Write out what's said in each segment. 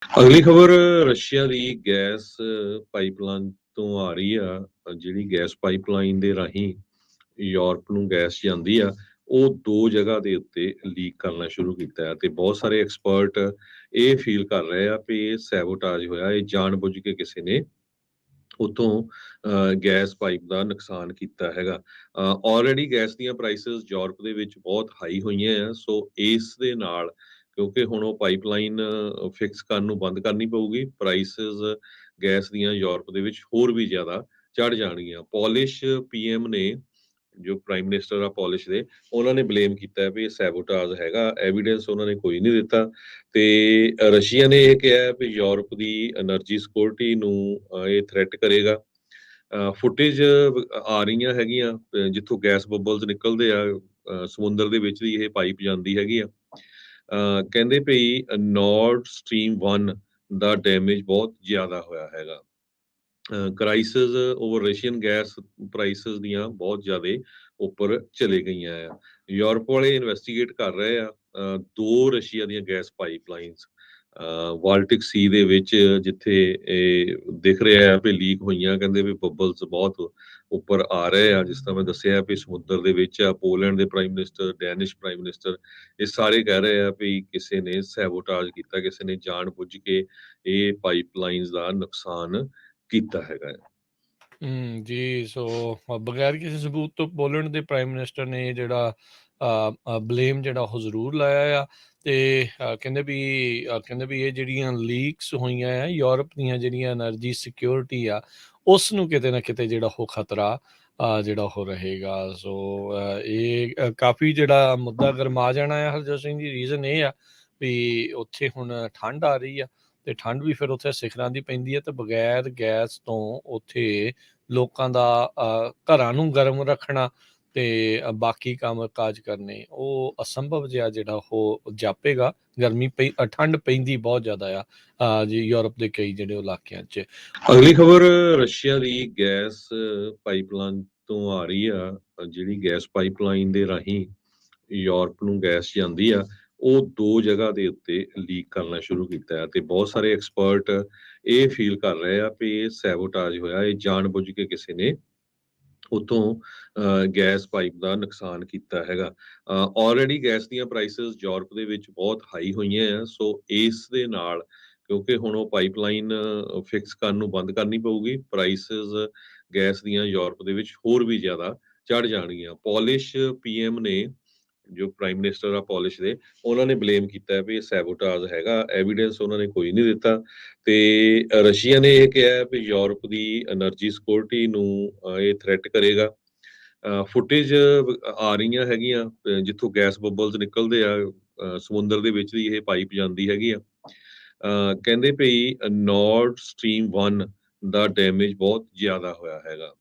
ਅਗਲੀ ਖਬਰ ਰਸ਼ੀਆ ਦੀ gas pipeline ਤੋਂ ਆ ਰਹੀ ਆ। ਜਿਹੜੀ ਗੈਸ ਪਾਈਪਲਾਈਨ ਦੇ ਰਾਹੀਂ ਯੂਰਪ ਨੂੰ ਗੈਸ ਜਾਂਦੀ ਆ, ਉਹ ਦੋ ਜਗ੍ਹਾ ਦੇ ਉੱਤੇ ਲੀਕ ਕਰਨਾ ਸ਼ੁਰੂ ਕੀਤਾ ਹੈ ਤੇ ਬਹੁਤ ਸਾਰੇ ਐਕਸਪਰਟ ਇਹ ਫੀਲ ਕਰ ਰਹੇ ਆ ਵੀ ਇਹ ਸੈਬੋਟਾਜ ਹੋਇਆ, ਇਹ ਜਾਣਬੁੱਝ ਕੇ ਕਿਸੇ ਨੇ ਉਤੋਂ ਗੈਸ ਪਾਈਪ ਦਾ ਨੁਕਸਾਨ ਕੀਤਾ ਹੈਗਾ। ਆਲਰੇਡੀ ਗੈਸ ਦੀਆਂ ਪ੍ਰਾਈਸਿਸ ਯੂਰਪ ਦੇ ਵਿੱਚ ਬਹੁਤ ਹਾਈ ਹੋਈਆਂ ਆ, ਸੋ ਇਸ ਦੇ ਨਾਲ ਕਿਉਂਕਿ ਹੁਣ ਉਹ ਪਾਈਪਲਾਈਨ ਫਿਕਸ ਕਰਨ ਨੂੰ ਬੰਦ ਕਰਨੀ ਪਊਗੀ, ਪ੍ਰਾਈਸਿਸ ਗੈਸ ਦੀਆਂ ਯੂਰਪ ਦੇ ਵਿੱਚ ਹੋਰ ਵੀ ਜ਼ਿਆਦਾ ਚੜ ਜਾਣਗੀਆਂ। ਪੋਲਿਸ਼ ਪੀਐਮ ਨੇ, ਜੋ ਪ੍ਰਾਈਮ ਮਿਨਿਸਟਰ ਆ ਪੋਲਿਸ਼ ਦੇ, ਉਹਨਾਂ ਨੇ ਬਲੇਮ ਕੀਤਾ ਹੈ ਵੀ ਇਹ ਸੈਬੋਟਾਜ ਹੈਗਾ। ਐਵੀਡੈਂਸ ਉਹਨਾਂ ਨੇ ਕੋਈ ਨਹੀਂ ਦਿੱਤਾ ਤੇ ਰਸ਼ੀਆ ਨੇ ਇਹ ਕਿਹਾ ਵੀ ਯੂਰਪ ਦੀ એનર્ਜੀ ਸਿਕਿਉਰਿਟੀ ਨੂੰ ਇਹ ਥ੍ਰੈਟ ਕਰੇਗਾ। ਫੁਟੇਜ ਆ ਰਹੀਆਂ ਹੈਗੀਆਂ ਜਿੱਥੋਂ ਗੈਸ ਬੱਬਲਸ ਨਿਕਲਦੇ ਆ, ਸਮੁੰਦਰ ਦੇ ਵਿੱਚ ਦੀ ਇਹ ਪਾਈਪ ਜਾਂਦੀ ਹੈਗੀ ਆ। ਕਹਿੰਦੇ ਭਈ ਨਾਰਡ ਸਟਰੀਮ 1 ਦਾ ਡੈਮੇਜ ਬਹੁਤ ਜ਼ਿਆਦਾ ਹੋਇਆ ਹੈਗਾ। Crisis over Russian gas prices ਦੀਆਂ ਬਹੁਤ ਜ਼ਿਆਦਾ ਉੱਪਰ ਚਲੇ ਗਈਆਂ ਆ। ਯੂਰਪ ਵਾਲੇ ਇਨਵੈਸਟੀਗੇਟ ਕਰ ਰਹੇ ਆ ਦੋ ਰਸ਼ੀਆ ਦੀਆਂ ਗੈਸ ਪਾਈਪਲਾਈਨਸ ਬਾਲਟਿਕ ਸੀ ਦੇ ਵਿੱਚ, ਜਿੱਥੇ ਇਹ ਦਿਖ ਰਿਹਾ ਆ ਵੀ ਲੀਕ ਹੋਈਆਂ। ਕਹਿੰਦੇ ਵੀ ਬੱਬਲਸ ਬਹੁਤ ਉੱਪਰ ਆ ਰਹੇ ਆ, ਜਿਸ ਤਰ੍ਹਾਂ ਮੈਂ ਦੱਸਿਆ ਵੀ ਸਮੁੰਦਰ ਦੇ ਵਿੱਚ ਆ। ਪੋਲੈਂਡ ਦੇ prime minister, Danish prime minister, ਇਹ ਸਾਰੇ ਕਹਿ ਰਹੇ ਆ ਵੀ ਕਿਸੇ ਨੇ ਸੈਬੋਟਾਜ ਕੀਤਾ, ਕਿਸੇ ਨੇ ਜਾਣਬੁੱਝ ਕੇ ਇਹ ਪਾਈਪਲਾਈਨਸ ਦਾ ਨੁਕਸਾਨ ਕੀਤਾ ਹੈਗਾ। ਜੀ, ਸੋ ਬਗੈਰ ਕਿਸੇ ਸਬੂਤ ਤੋਂ ਪੋਲੈਂਡ ਦੇ ਪ੍ਰਾਈਮ ਮਿਨਿਸਟਰ ਨੇ ਜਿਹੜਾ ਬਲੇਮ ਜਿਹੜਾ ਉਹ ਜ਼ਰੂਰ ਲਾਇਆ ਆ ਤੇ ਕਹਿੰਦੇ ਵੀ ਇਹ ਜਿਹੜੀਆਂ ਲੀਕਸ ਹੋਈਆਂ ਆ ਯੂਰਪ ਦੀਆਂ ਜਿਹੜੀਆਂ એનર્ਜੀ ਸਿਕਿਉਰਿਟੀ ਆ, ਉਸ ਨੂੰ ਕਿਤੇ ਨਾ ਕਿਤੇ ਜਿਹੜਾ ਉਹ ਖਤਰਾ ਜਿਹੜਾ ਉਹ ਰਹੇਗਾ। ਸੋ ਇਹ ਕਾਫੀ ਜਿਹੜਾ ਮੁੱਦਾ ਗਰਮਾ ਜਾਣਾ ਆ ਹਰਜੋਤ ਸਿੰਘ ਜੀ। ਰੀਜ਼ਨ ਇਹ ਆ ਵੀ ਉੱਥੇ ਹੁਣ ਠੰਡ ਆ ਰਹੀ ਆ ਤੇ ਠੰਡ ਵੀ ਫਿਰ ਉੱਥੇ ਸਿਖਰਾਂ ਦੀ ਪੈਂਦੀ ਹੈ ਤੇ ਬਗੈਰ ਗੈਸ ਤੋਂ ਉੱਥੇ ਲੋਕਾਂ ਦਾ ਘਰਾਂ ਨੂੰ ਗਰਮ ਰੱਖਣਾ ਤੇ ਬਾਕੀ ਕੰਮ ਕਾਜ ਕਰਨੇ ਉਹ ਅਸੰਭਵ ਜਿਹਾ ਜਿਹੜਾ ਉਹ ਜਾਪੇਗਾ। ਠੰਡ ਪੈਂਦੀ ਬਹੁਤ ਜ਼ਿਆਦਾ ਆ ਜੀ ਯੂਰਪ ਦੇ ਕਈ ਜਿਹੜੇ ਇਲਾਕਿਆਂ 'ਚ। ਅਗਲੀ ਖਬਰ ਰਸ਼ੀਆ ਦੀ ਗੈਸ ਪਾਈਪਲਾਈਨ ਤੋਂ ਆ ਰਹੀ ਆ। ਜਿਹੜੀ ਗੈਸ ਪਾਈਪਲਾਈਨ ਦੇ ਰਾਹੀਂ ਯੂਰਪ ਨੂੰ ਗੈਸ ਜਾਂਦੀ ਆ, ਉਹ ਦੋ ਜਗ੍ਹਾ ਦੇ ਉੱਤੇ ਲੀਕ ਕਰਨਾ ਸ਼ੁਰੂ ਕੀਤਾ ਹੈ ਤੇ ਬਹੁਤ ਸਾਰੇ ਐਕਸਪਰਟ ਇਹ ਫੀਲ ਕਰ ਰਹੇ ਆ ਵੀ ਇਹ ਸੈਬੋਟਾਜ ਹੋਇਆ, ਇਹ ਜਾਣਬੁੱਝ ਕੇ ਕਿਸੇ ਨੇ ਉਤੋਂ ਗੈਸ ਪਾਈਪ ਦਾ ਨੁਕਸਾਨ ਕੀਤਾ ਹੈਗਾ। ਆਲਰੇਡੀ ਗੈਸ ਦੀਆਂ ਪ੍ਰਾਈਸਿਸ ਯੂਰਪ ਦੇ ਵਿੱਚ ਬਹੁਤ ਹਾਈ ਹੋਈਆਂ ਆ, ਸੋ ਇਸ ਦੇ ਨਾਲ ਕਿਉਂਕਿ ਹੁਣ ਉਹ ਪਾਈਪਲਾਈਨ ਫਿਕਸ ਕਰਨ ਨੂੰ ਬੰਦ ਕਰਨੀ ਪਊਗੀ, ਪ੍ਰਾਈਸਿਸ ਗੈਸ ਦੀਆਂ ਯੂਰਪ ਦੇ ਵਿੱਚ ਹੋਰ ਵੀ ਜ਼ਿਆਦਾ ਚੜ ਜਾਣਗੀਆਂ। ਪੋਲਿਸ਼ ਪੀਐਮ ਨੇ, ਜੋ ਪ੍ਰਾਈਮ ਮਿਨਿਸਟਰ ਆ ਪੋਲਿਸ਼ ਦੇ, ਉਹਨਾਂ ਨੇ ਬਲੇਮ ਕੀਤਾ ਹੈ ਵੀ ਇਹ ਸੈਬੋਟਾਜ ਹੈਗਾ। ਐਵੀਡੈਂਸ ਉਹਨਾਂ ਨੇ ਕੋਈ ਨਹੀਂ ਦਿੱਤਾ ਤੇ ਰਸ਼ੀਆ ਨੇ ਇਹ ਕਿਹਾ ਵੀ ਯੂਰਪ ਦੀ એનર્ਜੀ ਸਿਕਿਉਰਿਟੀ ਨੂੰ ਇਹ ਥ੍ਰੈਟ ਕਰੇਗਾ। ਫੁਟੇਜ ਆ ਰਹੀਆਂ ਹੈਗੀਆਂ ਜਿੱਥੋਂ ਗੈਸ ਬੱਬਲਸ ਨਿਕਲਦੇ ਆ, ਸਮੁੰਦਰ ਦੇ ਵਿੱਚ ਦੀ ਇਹ ਪਾਈਪ ਜਾਂਦੀ ਹੈਗੀ ਆ। ਕਹਿੰਦੇ ਭਈ ਨਾਰਡ ਸਟਰੀਮ 1 ਦਾ ਡੈਮੇਜ ਬਹੁਤ ਜ਼ਿਆਦਾ ਹੋਇਆ ਹੈਗਾ।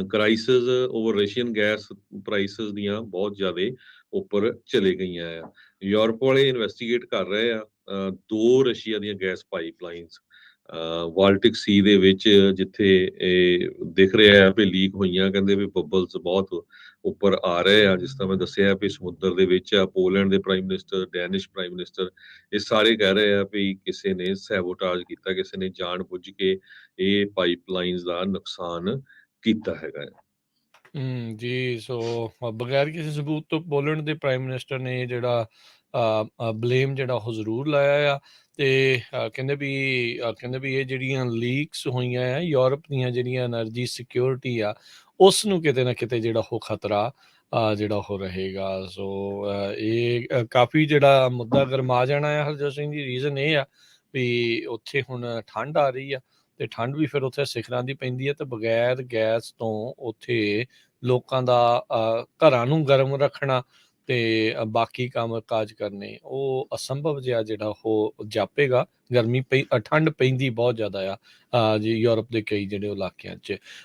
Crisis over Russian gas prices ਦੀਆਂ ਬਹੁਤ ਜ਼ਿਆਦਾ ਉੱਪਰ ਚਲੇ ਗਈਆਂ ਆ। ਯੂਰਪ ਵਾਲੇ ਇਨਵੈਸਟੀਗੇਟ ਕਰ ਰਹੇ ਆ ਦੋ ਰਸ਼ੀਆ ਦੀਆਂ ਗੈਸ ਪਾਈਪਲਾਈਨਸ ਬਾਲਟਿਕ ਸੀ ਦੇ ਵਿੱਚ, ਜਿੱਥੇ ਇਹ ਦਿਖ ਰਿਹਾ ਆ ਵੀ ਲੀਕ ਹੋਈਆਂ। ਕਹਿੰਦੇ ਵੀ ਬੱਬਲਸ ਬਹੁਤ ਉੱਪਰ ਆ ਰਹੇ ਆ, ਜਿਸ ਤਰ੍ਹਾਂ ਮੈਂ ਦੱਸਿਆ ਵੀ ਸਮੁੰਦਰ ਦੇ ਵਿੱਚ ਆ। ਪੋਲੈਂਡ ਦੇ prime minister, Danish prime minister, ਇਹ ਸਾਰੇ ਕਹਿ ਰਹੇ ਆ ਵੀ ਕਿਸੇ ਨੇ ਸੈਬੋਟਾਜ ਕੀਤਾ, ਕਿਸੇ ਨੇ ਜਾਣਬੁੱਝ ਕੇ ਇਹ ਪਾਈਪਲਾਈਨਸ ਦਾ ਨੁਕਸਾਨ ਕੀਤਾ ਹੈਗਾ। ਜੀ, ਸੋ ਬਗੈਰ ਕਿਸੇ ਸਬੂਤ ਤੋਂ ਪੋਲੈਂਡ ਦੇ ਪ੍ਰਾਈਮ ਮਿਨਿਸਟਰ ਨੇ ਜਿਹੜਾ ਬਲੇਮ ਜਿਹੜਾ ਉਹ ਜ਼ਰੂਰ ਲਾਇਆ ਆ ਤੇ ਕਹਿੰਦੇ ਵੀ ਇਹ ਜਿਹੜੀਆਂ ਲੀਕਸ ਹੋਈਆਂ ਆ ਯੂਰਪ ਦੀਆਂ ਜਿਹੜੀਆਂ એનર્ਜੀ ਸਿਕਿਉਰਿਟੀ ਆ, ਉਸ ਨੂੰ ਕਿਤੇ ਨਾ ਕਿਤੇ ਜਿਹੜਾ ਉਹ ਖਤਰਾ ਜਿਹੜਾ ਉਹ ਰਹੇਗਾ। ਸੋ ਇਹ ਕਾਫੀ ਜਿਹੜਾ ਮੁੱਦਾ ਗਰਮਾ ਜਾਣਾ ਆ ਹਰਜੋਤ ਸਿੰਘ ਜੀ। ਰੀਜ਼ਨ ਇਹ ਆ ਵੀ ਉੱਥੇ ਹੁਣ ਠੰਡ ਆ ਰਹੀ ਆ ਤੇ ਠੰਡ ਵੀ ਫਿਰ ਉੱਥੇ ਸਿਖਰਾਂ ਦੀ ਪੈਂਦੀ ਹੈ ਤੇ ਬਗੈਰ ਗੈਸ ਤੋਂ ਉੱਥੇ ਲੋਕਾਂ ਦਾ ਘਰਾਂ ਨੂੰ ਗਰਮ ਰੱਖਣਾ ਤੇ ਬਾਕੀ ਕੰਮ ਕਾਜ ਕਰਨੇ ਉਹ ਅਸੰਭਵ ਜਿਹਾ ਜਿਹੜਾ ਉਹ ਜਾਪੇਗਾ। ਠੰਡ ਪੈਂਦੀ ਬਹੁਤ ਜ਼ਿਆਦਾ ਆ ਜੀ ਯੂਰਪ ਦੇ ਕਈ ਜਿਹੜੇ ਇਲਾਕਿਆਂ 'ਚ।